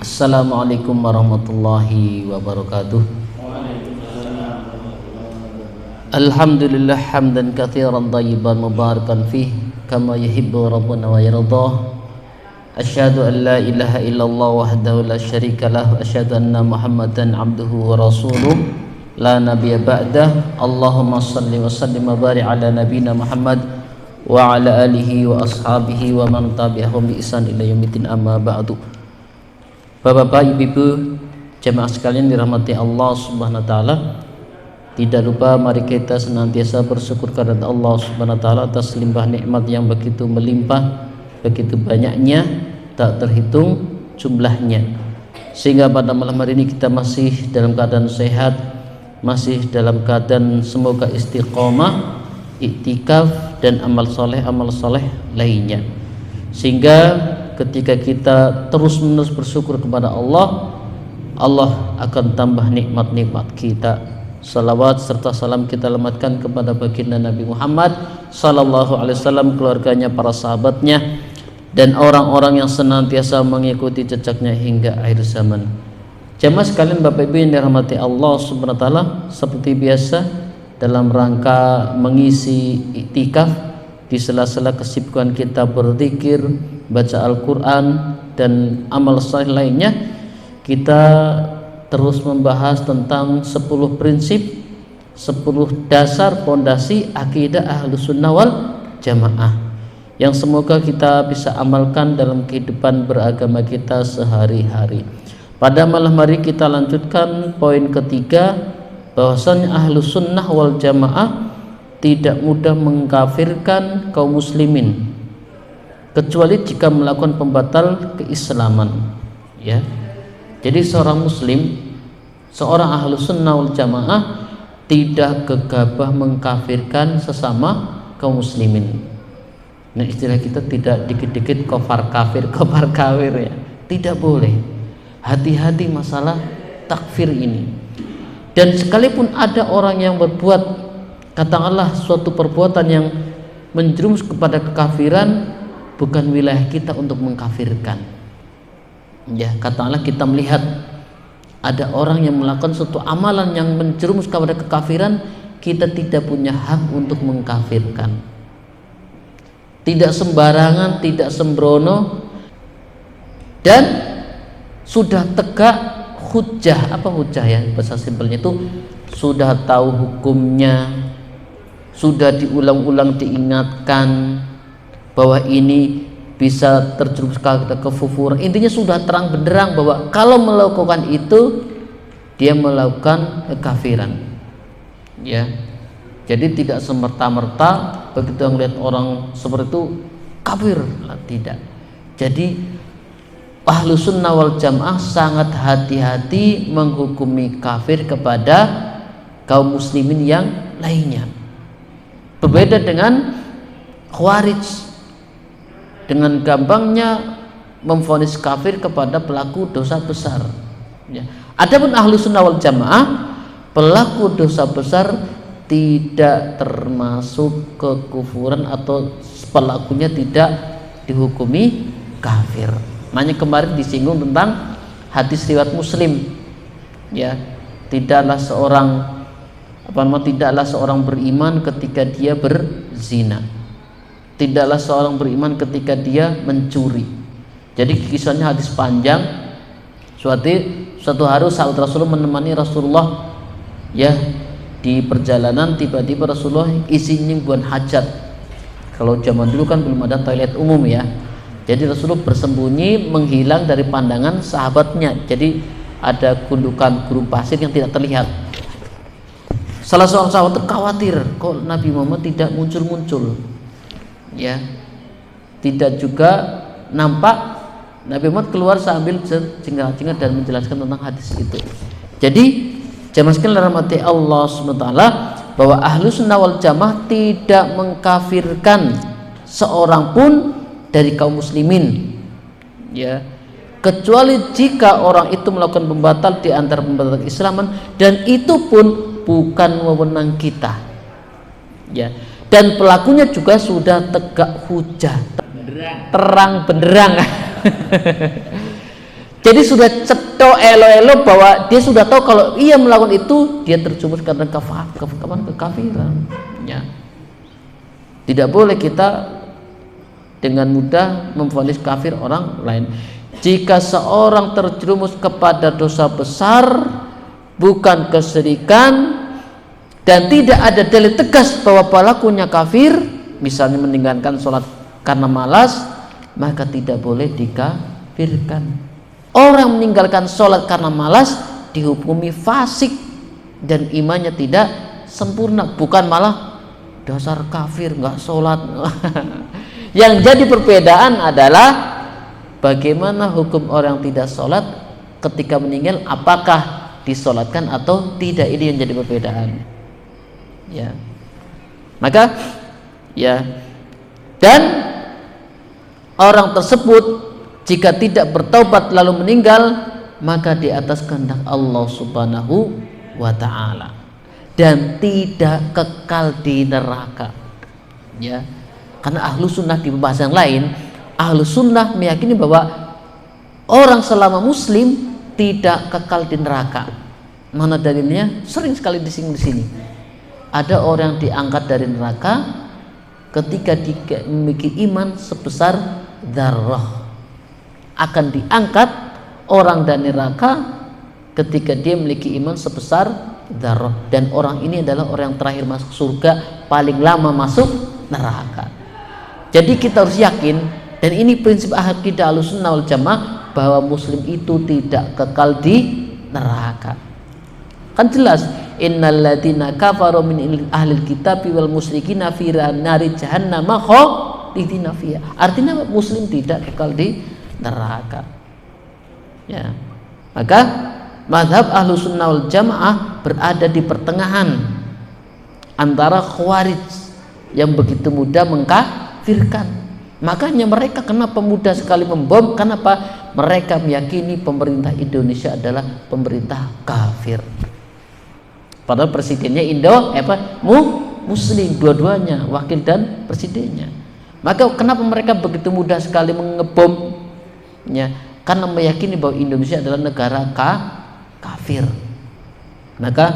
Assalamualaikum warahmatullahi wabarakatuh. Alhamdulillah hamdan katsiran thayyiban mubarakan fih kama yuhibbu rabbuna wa yardah. Asyhadu an la ilaha illallah wahdahu la syarika lah wa asyhadu anna Muhammadan abduhu wa rasuluh la nabiyya ba'dah. Allahumma shalli wa sallim wa barik ala nabiyyina Muhammad wa ala alihi wa ashabihi wa man tabi'ahum bi ihsan ila yaumiddin, amma ba'du. Bapak-bapak, ibu-ibu, jemaah sekalian dirahmati Allah Subhanahu wa taala. Tidak lupa mari kita senantiasa bersyukur kepada Allah Subhanahu wa taala atas limpah nikmat yang begitu melimpah, begitu banyaknya, tak terhitung jumlahnya. Sehingga pada malam hari ini kita masih dalam keadaan sehat, masih dalam keadaan semoga istiqomah, iktikaf dan amal soleh lainnya. Sehingga ketika kita terus-menerus bersyukur kepada Allah, Allah akan tambah nikmat-nikmat kita. Salawat serta salam kita lamatkan kepada baginda Nabi Muhammad sallallahu alaihi wasallam, keluarganya, para sahabatnya, dan orang-orang yang senantiasa mengikuti jejaknya hingga akhir zaman. Jemaah sekalian, Bapak Ibu yang dirahmati Allah Subhanahu wa taala, seperti biasa dalam rangka mengisi iktikaf di sela-sela kesibukan kita berzikir, baca Al-Quran dan amal saleh lainnya, kita terus membahas tentang 10 prinsip, 10 dasar pondasi akidah Ahlus Sunnah wal Jamaah yang semoga kita bisa amalkan dalam kehidupan beragama kita sehari-hari. Pada malam hari kita lanjutkan poin ketiga, bahwasanya Ahlus Sunnah wal Jamaah tidak mudah mengkafirkan kaum muslimin kecuali jika melakukan pembatal keislaman, ya. Jadi seorang muslim, seorang Ahlus Sunnah wal Jamaah tidak gegabah mengkafirkan sesama kaum muslimin. Nah, istilah kita tidak dikit-dikit kafir ya. Tidak boleh. Hati-hati masalah takfir ini. Dan sekalipun ada orang yang berbuat katakanlah suatu perbuatan yang menjerumus kepada kekafiran, bukan wilayah kita untuk mengkafirkan. Ya, katakanlah kita melihat ada orang yang melakukan suatu amalan yang menjerumus kepada kekafiran, kita tidak punya hak untuk mengkafirkan. Tidak sembarangan, tidak sembrono, dan sudah tegak hujjah. Apa hujjah ya? Bahasa simpelnya itu sudah tahu hukumnya, sudah diulang-ulang diingatkan bahwa ini bisa terjerumus ke kekufuran. Intinya sudah terang benderang bahwa kalau melakukan itu dia melakukan kekafiran, ya. Jadi tidak semerta-merta begitu melihat orang seperti itu kafir, tidak. Jadi Ahlus Sunnah wal Jamaah sangat hati-hati menghukumi kafir kepada kaum muslimin yang lainnya. Berbeda dengan Khawarij, dengan gampangnya memvonis kafir kepada pelaku dosa besar, ya. Adapun Ahlus Sunnah wal Jamaah, pelaku dosa besar tidak termasuk kekufuran atau pelakunya tidak dihukumi kafir. Makanya kemarin disinggung tentang hadis riwayat Muslim, ya. Tidaklah seorang beriman ketika dia berzina. Tidaklah seorang beriman ketika dia mencuri. Jadi kisahnya hadis panjang. Suatu hari sahabat Rasulullah menemani Rasulullah, ya, di perjalanan. Tiba-tiba Rasulullah isinya buat hajat. Kalau zaman dulu kan belum ada toilet umum, ya. Jadi Rasulullah bersembunyi menghilang dari pandangan sahabatnya. Jadi ada gundukan gurun pasir yang tidak terlihat. Salah seorang sahabat khawatir kok Nabi Muhammad tidak muncul-muncul, ya. Tidak juga nampak Nabi Muhammad keluar sambil cengar-cengar dan menjelaskan tentang hadis itu. Jadi jamaah sekalian rahmati Allah SWT, bahwa Ahlus Sunnah wal Jamaah tidak mengkafirkan seorang pun dari kaum muslimin, ya, kecuali jika orang itu melakukan pembatal di antara pembatal keislaman, dan itu pun bukan wewenang kita, ya. Dan pelakunya juga sudah tegak hujah, terang benderang. Jadi sudah cetok elo-elo bahwa dia sudah tahu kalau ia melakukan itu dia terjumus karena kekafiran. Ya. Tidak boleh kita dengan mudah memvonis kafir orang lain. Jika seorang terjerumus kepada dosa besar bukan kesyirikan dan tidak ada dalil tegas bahwa pelakunya kafir, misalnya meninggalkan sholat karena malas, maka tidak boleh dikafirkan. Orang meninggalkan sholat karena malas dihukumi fasik dan imannya tidak sempurna, bukan malah dasar kafir nggak sholat. Yang jadi perbedaan adalah bagaimana hukum orang tidak sholat ketika meninggal, apakah disolatkan atau tidak, ini yang jadi perbedaan. Ya, maka ya, dan orang tersebut jika tidak bertaubat lalu meninggal, maka di atas kehendak Allah Subhanahu wa ta'ala dan tidak kekal di neraka. Ya, karena ahlu sunnah di pembahasan lain, ahlu sunnah meyakini bahwa orang selama muslim tidak kekal di neraka. Mana dalilnya? Sering sekali disinggung di sini. Ada orang diangkat dari neraka ketika dia memiliki iman sebesar dzarrah. Akan diangkat orang dari neraka ketika dia memiliki iman sebesar dzarrah, dan orang ini adalah orang yang terakhir masuk surga, paling lama masuk neraka. Jadi kita harus yakin, dan ini prinsip akidah Ahlussunnah wal Jamaah, bahwa muslim itu tidak kekal di neraka. Kan jelas, innal ladzina kafaru min ahlil kitabi wal musyrikina fi nari jahannam khalidina fiha. Artinya muslim tidak kekal di neraka. Ya, maka mazhab Ahlussunnah wal Jamaah berada di pertengahan antara Khawarij yang begitu mudah mengkafirkan. Makanya mereka kenapa mudah sekali membom? Kenapa? Mereka meyakini pemerintah Indonesia adalah pemerintah kafir. Padahal presidennya Muslim, dua-duanya, wakil dan presidennya. Maka kenapa mereka begitu mudah sekali mengebom? Ya, karena meyakini bahwa Indonesia adalah negara kafir. Maka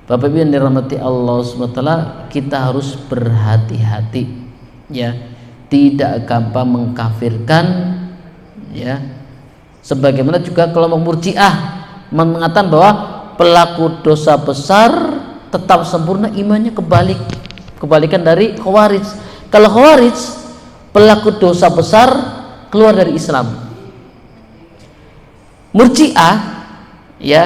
Bapak Ibu yang dirahmati Allah SWT, kita harus berhati-hati, ya, tidak gampang mengkafirkan, ya. Sebagaimana juga kelompok Murji'ah mengatakan bahwa pelaku dosa besar tetap sempurna imannya, kebalikan dari Khawarij. Kalau Khawarij, pelaku dosa besar keluar dari Islam. Murji'ah, ya,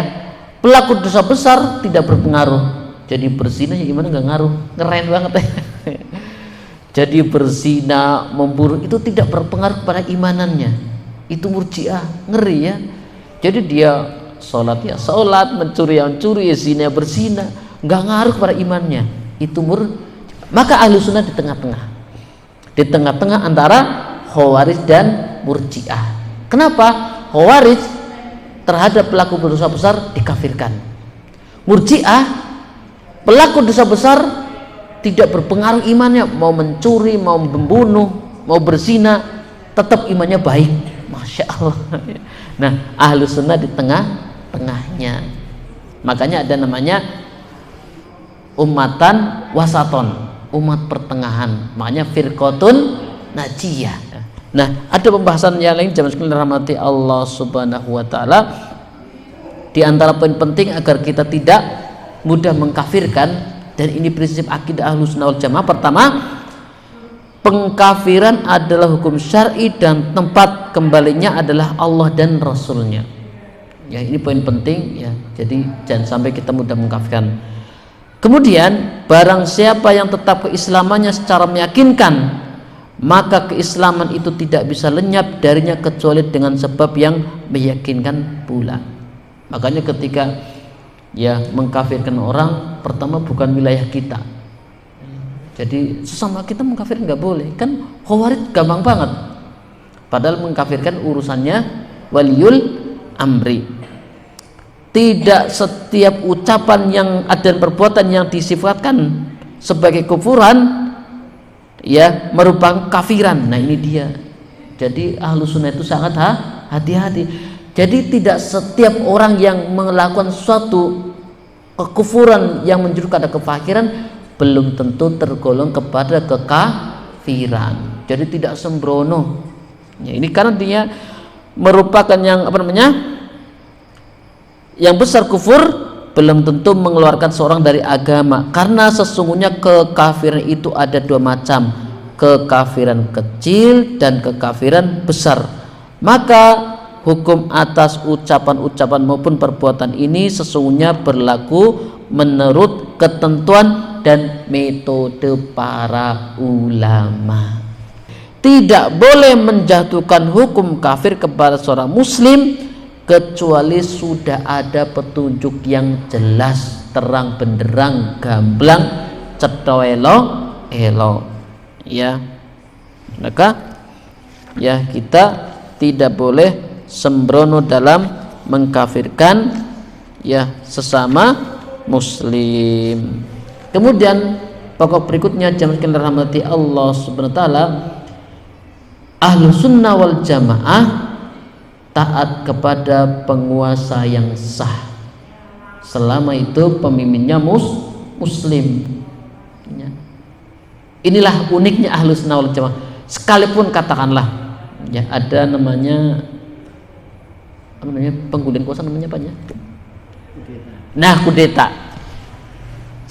pelaku dosa besar tidak berpengaruh. Jadi berzina ya iman nggak ngaruh, keren banget ya. Jadi berzina, memburu itu tidak berpengaruh pada imanannya. Itu Murji'ah, ngeri ya. Jadi dia sholat ya sholat, mencuri yang curi, ya zina berzina, nggak ngaruh pada imannya. Itu maka Ahlussunnah di tengah-tengah antara Khawarij dan Murji'ah. Kenapa? Khawarij terhadap pelaku dosa besar dikafirkan. Murji'ah pelaku dosa besar tidak berpengaruh imannya, mau mencuri, mau membunuh, mau berzina, tetap imannya baik. Masya Allah. Nah, Ahlussunnah di tengahnya. Makanya ada namanya ummatan wasaton, umat pertengahan. Makanya firqatun najiyah. Nah, ada pembahasan yang lain jamaah sekalian rahmati Allah Subhanahu wa taala. Di antara poin penting agar kita tidak mudah mengkafirkan, dan ini prinsip akidah Ahlussunnah wal Jamaah. Pertama, pengkafiran adalah hukum syar'i dan tempat kembalinya adalah Allah dan Rasulnya. Ya, ini poin penting ya. Jadi jangan sampai kita mudah mengkafirkan. Kemudian, barang siapa yang tetap keislamannya secara meyakinkan, maka keislaman itu tidak bisa lenyap darinya kecuali dengan sebab yang meyakinkan pula. Makanya ketika ya mengkafirkan orang, pertama bukan wilayah kita. Jadi sesama kita mengkafirkan nggak boleh. Kan Khawarij gampang banget. Padahal mengkafirkan urusannya waliyul amri. Tidak setiap ucapan yang dan perbuatan yang disifatkan sebagai kufuran ya merupakan kafiran. Nah ini dia. Jadi Ahlussunnah itu sangat hati-hati. Jadi tidak setiap orang yang melakukan suatu kekufuran yang menjurus kepada kefakiran belum tentu tergolong kepada kekafiran. Jadi tidak sembrono. Ya, ini karena dia merupakan yang yang besar kufur, belum tentu mengeluarkan seorang dari agama. Karena sesungguhnya kekafiran itu ada dua macam, kekafiran kecil dan kekafiran besar. Maka hukum atas ucapan-ucapan maupun perbuatan ini sesungguhnya berlaku menurut ketentuan dan metode para ulama. Tidak boleh menjatuhkan hukum kafir kepada seorang muslim kecuali sudah ada petunjuk yang jelas, terang benderang, gamblang, cetha elo. Ya. Maka ya kita tidak boleh sembrono dalam mengkafirkan ya sesama muslim. Kemudian pokok berikutnya jamaah sekalian rahmati Allah Subhanahu wa taala, ahlu sunnah wal jamaah taat kepada penguasa yang sah selama itu pemimpinnya muslim. Ya. Inilah uniknya ahlu sunnah wal jamaah. Sekalipun katakanlah ya ada namanya penggulian kuasa namanya apa ya? Nah, kudeta.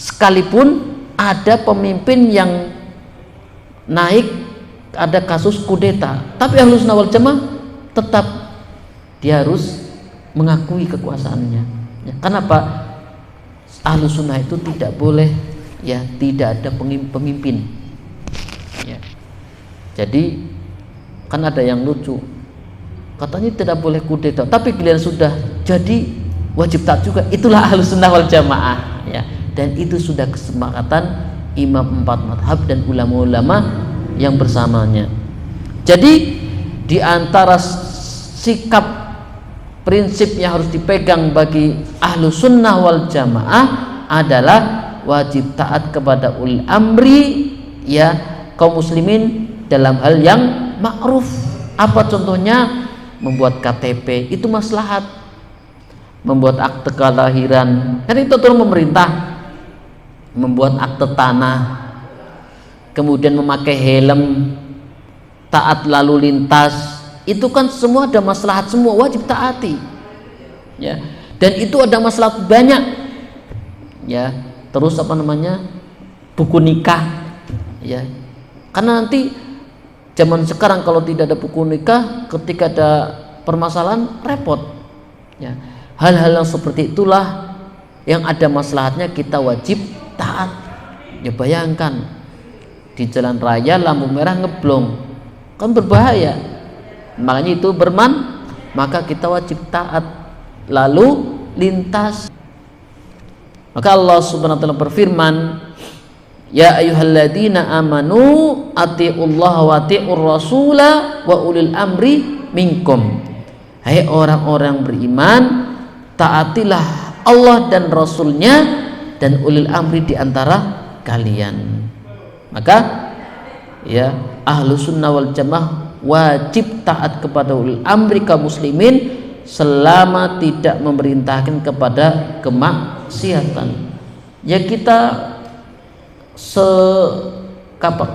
Sekalipun ada pemimpin yang naik, ada kasus kudeta, tapi Ahlus Sunnah wal Jamaah tetap dia harus mengakui kekuasaannya. Ya, kenapa? Ahlus Sunnah itu tidak boleh ya tidak ada pemimpin. Ya. Jadi kan ada yang lucu. Katanya tidak boleh kudeta, tapi kalian sudah jadi wajib taat juga. Itulah Ahlus Sunnah wal Jamaah ya. Dan itu sudah kesepakatan imam 4 madhab dan ulama-ulama yang bersamanya. Jadi di antara sikap prinsip yang harus dipegang bagi Ahlus Sunnah wal Jamaah adalah wajib taat kepada ulil amri ya kaum muslimin dalam hal yang ma'ruf. Apa contohnya? Membuat KTP itu maslahat, membuat akte kelahiran kan itu turun pemerintah, membuat akte tanah, kemudian memakai helm, taat lalu lintas, itu kan semua ada maslahat, semua wajib taati ya. Dan itu ada maslahat banyak ya. Terus buku nikah ya, karena nanti zaman sekarang kalau tidak ada buku nikah, ketika ada permasalahan repot ya. Hal-hal yang seperti itulah yang ada maslahatnya kita wajib taat ya. Bayangkan di jalan raya lampu merah ngeblong kan berbahaya, makanya itu maka kita wajib taat lalu lintas. Maka Allah Subhanahu wa taala berfirman, ya ayyuhalladzina amanu atiullaha wa atiur rasula wa ulil amri minkum. Hai orang-orang beriman, taatilah Allah dan Rasulnya dan ulil amri di antara kalian. Maka ya Ahlus Sunnah wal Jamaah wajib taat kepada ulil amri kaum muslimin selama tidak memerintahkan kepada kemaksiatan. Ya kita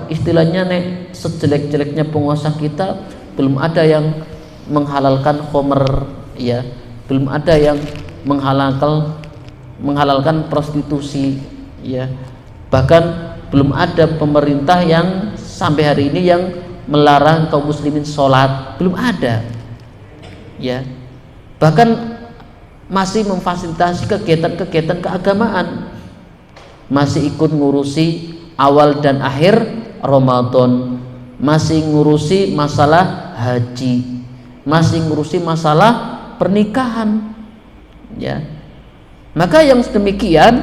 istilahnya sejelek-jeleknya penguasa kita belum ada yang menghalalkan khamr ya, belum ada yang menghalalkan prostitusi ya, bahkan belum ada pemerintah yang sampai hari ini yang melarang kaum muslimin sholat, belum ada ya. Bahkan masih memfasilitasi kegiatan-kegiatan keagamaan, masih ikut ngurusi awal dan akhir Ramadan, masih ngurusi masalah haji, masih ngurusi masalah pernikahan ya. Maka yang sedemikian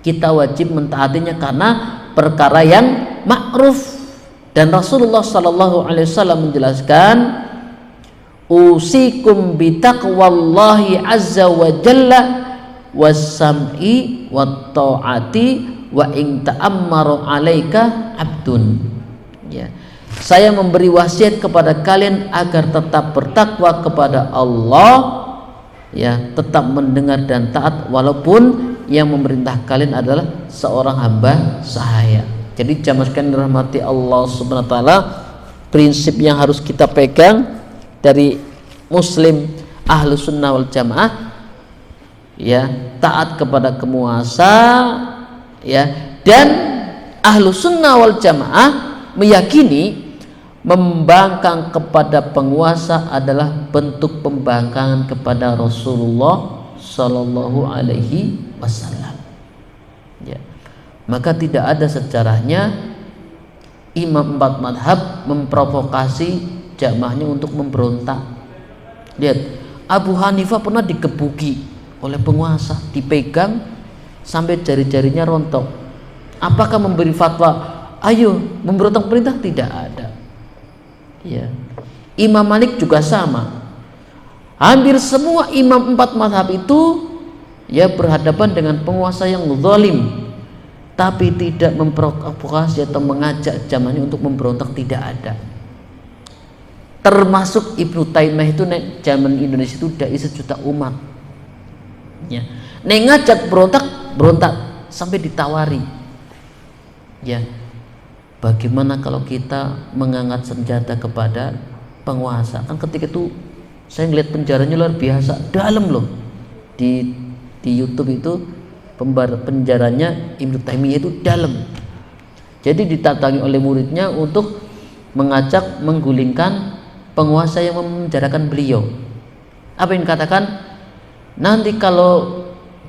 kita wajib mentaatinya karena perkara yang ma'ruf. Dan Rasulullah sallallahu alaihi wasallam menjelaskan, usikum bitaqwallahi azza wa jalla was-sam'i wat ta'ati wa in ta'ammaru 'alaika 'abdun ya. saya memberi wasiat kepada kalian agar tetap bertakwa kepada Allah, ya, tetap mendengar dan taat walaupun yang memerintah kalian adalah seorang hamba sahaya. Jadi jamaah sekalian dirahmati Allah Subhanahu wa taala, prinsip yang harus kita pegang dari muslim ahlu sunnah wal jamaah, ya, taat kepada penguasa, ya, dan ahlu sunnah wal jamaah meyakini membangkang kepada penguasa adalah bentuk pembangkangan kepada Rasulullah Sallallahu Alaihi Wasallam. Ya. Maka tidak ada sejarahnya imam 4 madhab memprovokasi jamaahnya untuk memberontak. Lihat, Abu Hanifah pernah digebuki oleh penguasa, dipegang sampai jari-jarinya rontok. Apakah memberi fatwa ayo memberontak perintah? Tidak ada. Ya. Imam Malik juga sama. Hampir semua imam 4 madhab itu, ya, berhadapan dengan penguasa yang zalim, tapi tidak memprovokasi atau mengajak jamaahnya untuk memberontak, tidak ada. Termasuk Ibnu Taimiyah itu nek zaman Indonesia itu dai sejuta umat, ya, nek ngajak berontak sampai ditawari, ya, bagaimana kalau kita mengangkat senjata kepada penguasa? Kan ketika itu saya ngeliat penjaranya luar biasa dalam loh, di YouTube itu penjaranya Ibnu Taimiyah itu dalam. Jadi ditatangi oleh muridnya untuk mengajak menggulingkan penguasa yang memenjarakan beliau. Apa yang dikatakan? Nanti kalau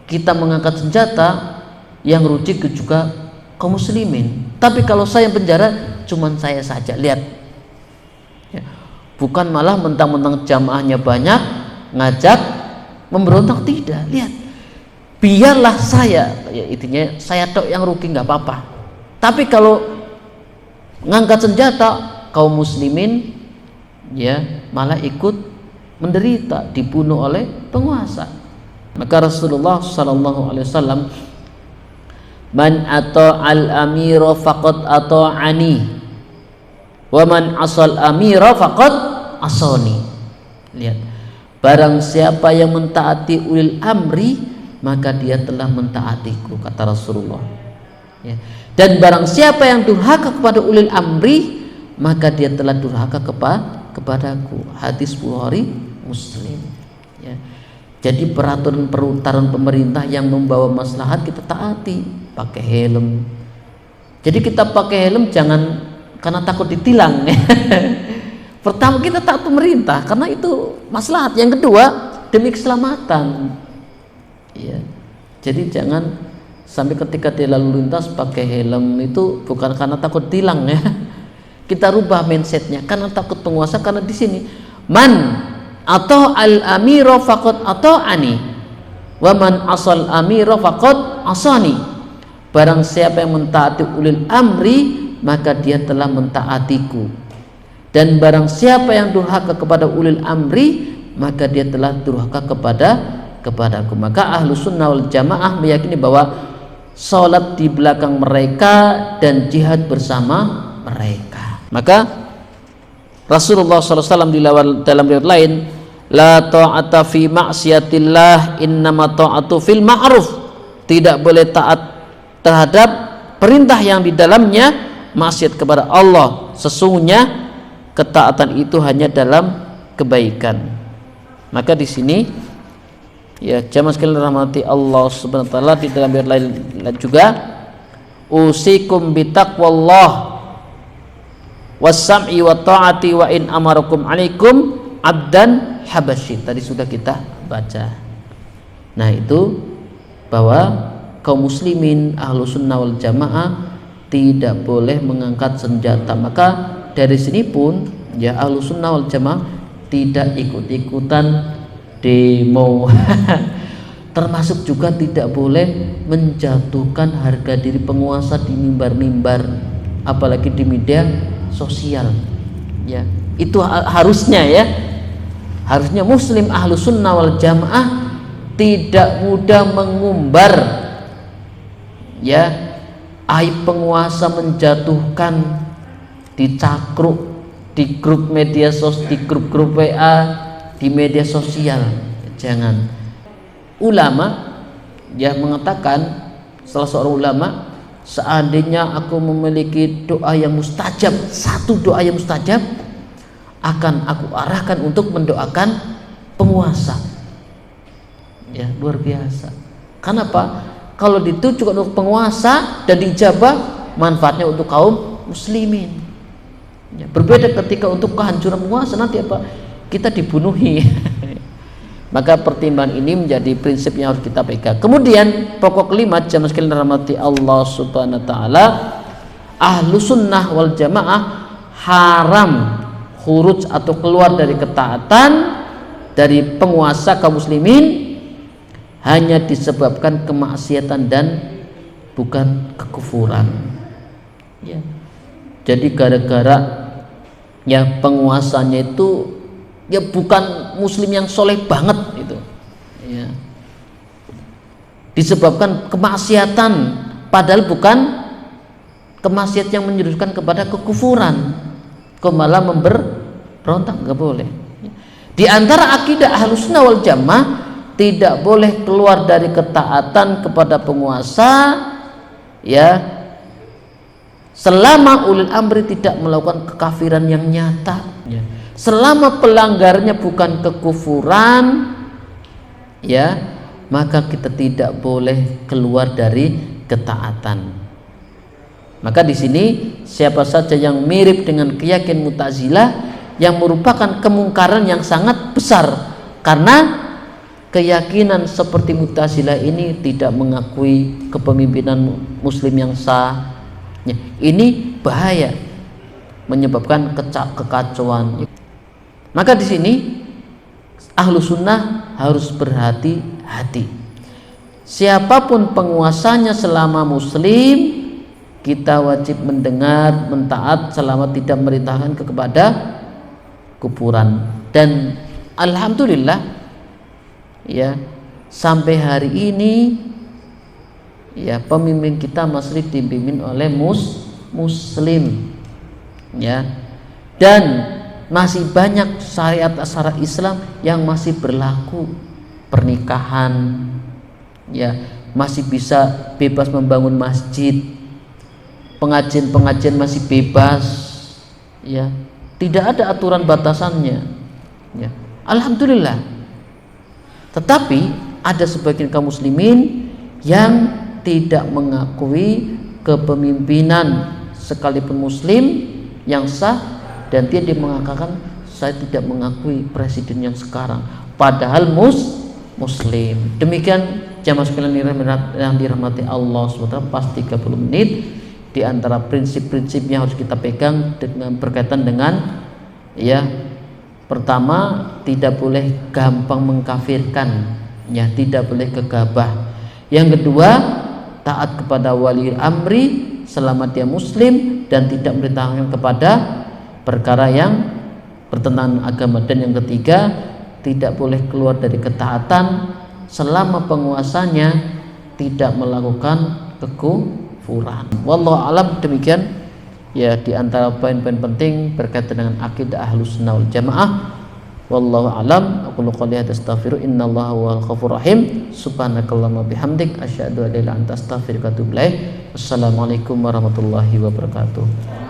kita mengangkat senjata yang rugi juga kaum muslimin, tapi kalau saya penjara cuman saya saja. Lihat, ya, bukan malah mentang-mentang jamaahnya banyak ngajak memberontak, tidak. Lihat, biarlah saya, ya, intinya saya tok yang rugi nggak apa-apa, tapi kalau ngangkat senjata kaum muslimin, ya, malah ikut menderita, dibunuh oleh penguasa. Maka Rasulullah Sallallahu Alaihi Wasallam, man ata'al amira faqad ata'ani wa man asal amira faqad asani. Lihat, barang siapa yang mentaati ulil amri maka dia telah mentaatiku, kata Rasulullah, ya. Dan barang siapa yang durhaka kepada ulil amri maka dia telah durhaka kepadaku. Hadis Bukhari Muslim, ya. Jadi peraturan pemerintah yang membawa maslahat kita taati, pakai helm. Jadi kita pakai helm jangan karena takut ditilang. Pertama kita taat pemerintah karena itu maslahat. Yang kedua demi keselamatan. Ya. Jadi jangan sampai ketika dia lalu lintas pakai helm itu bukan karena takut tilang, ya. Kita rubah mindsetnya karena takut penguasa, karena di sini man atau al amiro faqad atau ani wa man asal amiro faqad asani. Barang siapa yang mentaati ulil amri maka dia telah mentaatiku, dan barang siapa yang durhaka kepada ulil amri maka dia telah durhaka kepadaku. Maka ahlu sunnah wal jamaah meyakini bahwa salat di belakang mereka dan jihad bersama mereka. Maka Rasulullah SAW dalam riwayat lain, la ta'ata fi ma'siyatillah innama ta'atu fil ma'ruf, tidak boleh taat terhadap perintah yang di dalamnya maksiat kepada Allah, sesungguhnya ketaatan itu hanya dalam kebaikan. Maka di sini, ya, jamaah sekalian rahmati Allah Subhanahu wa taala, di dalam riwayat lain juga, usikum bitaqwallah was-sam'i wa ta'ati wa in amarakum alaikum abdan habasyin. Tadi sudah kita baca. Nah, itu bahwa kaum muslimin ahlu sunnah wal jamaah tidak boleh mengangkat senjata. Maka dari sini pun, ya, ahlu sunnah wal jamaah tidak ikut-ikutan demo. Termasuk juga tidak boleh menjatuhkan harga diri penguasa di mimbar-mimbar, apalagi di media sosial, ya. Itu harusnya, ya, harusnya muslim ahlu sunnah wal jamaah tidak mudah mengumbar, ya, aib penguasa, menjatuhkan dicakruk di grup media sosial, di grup-grup WA, di media sosial. Jangan. Ulama ya mengatakan, salah seorang ulama, seandainya aku memiliki doa yang mustajab, satu doa yang mustajab, akan aku arahkan untuk mendoakan penguasa. Ya, luar biasa. Kenapa? Kalau ditujukan untuk penguasa dan dijabah, manfaatnya untuk kaum muslimin. Ya, berbeda ketika untuk kehancuran penguasa, nanti apa? Kita dibunuhi. Maka pertimbangan ini menjadi prinsip yang harus kita pegang. Kemudian pokok kelima, jamaah sekalian rahmati Allah Subhanahu wa taala, ahlu sunnah wal jamaah haram khuruj atau keluar dari ketaatan dari penguasa kaum muslimin hanya disebabkan kemaksiatan dan bukan kekufuran. Ya. Jadi gara-gara ya penguasanya itu ya bukan muslim yang soleh banget itu, ya. Disebabkan kemaksiatan, padahal bukan kemaksiatan yang menyudutkan kepada kekufuran, kok malah memberontak, nggak boleh. Di antara akidah Ahlussunnah wal Jamaah, tidak boleh keluar dari ketaatan kepada penguasa, ya, selama ulil amri tidak melakukan kekafiran yang nyata, ya. Selama pelanggarnya bukan kekufuran, ya, maka kita tidak boleh keluar dari ketaatan. Maka di sini siapa saja yang mirip dengan keyakinan Mu'tazilah, yang merupakan kemungkaran yang sangat besar, karena keyakinan seperti Mu'tazilah ini tidak mengakui kepemimpinan muslim yang sah. Ya, ini bahaya, menyebabkan kekacauan. Maka di sini ahlu sunnah harus berhati-hati. Siapapun penguasanya selama muslim, kita wajib mendengar, mentaat selama tidak merintahkan kepada kufuran. Dan alhamdulillah, ya, sampai hari ini ya pemimpin kita masih dipimpin oleh muslim, ya, dan masih banyak syariat Islam yang masih berlaku. Pernikahan, ya, masih bisa bebas membangun masjid, pengajian masih bebas, ya, tidak ada aturan batasannya, ya, alhamdulillah. Tetapi ada sebagian kaum muslimin yang tidak mengakui kepemimpinan sekalipun muslim yang sah, dan dia mengatakan saya tidak mengakui presiden yang sekarang, padahal muslim. Demikian jamaah sekalian yang dirahmati Allah SWT, pas 30 menit. Di antara prinsip-prinsip yang harus kita pegang dengan berkaitan dengan, ya, pertama, tidak boleh gampang mengkafirkan, ya, tidak boleh gegabah. Yang kedua, taat kepada wali amri selama dia muslim dan tidak memerintahkan kepada perkara yang bertentangan agama. Dan yang ketiga, tidak boleh keluar dari ketaatan selama penguasanya tidak melakukan kekufuran. Wallahu alam. Demikian ya di antara poin-poin penting berkaitan dengan akidah Ahlussunnah wal Jamaah. Wallahu alam. Aku qouli hadza astaghfiru innallaha wal ghafurur rahim. Subhanakallahumma bihamdik asyhadu an la ilaha illa anta astaghfiruka wa atubu ilaik. Wassalamualaikum warahmatullahi wabarakatuh.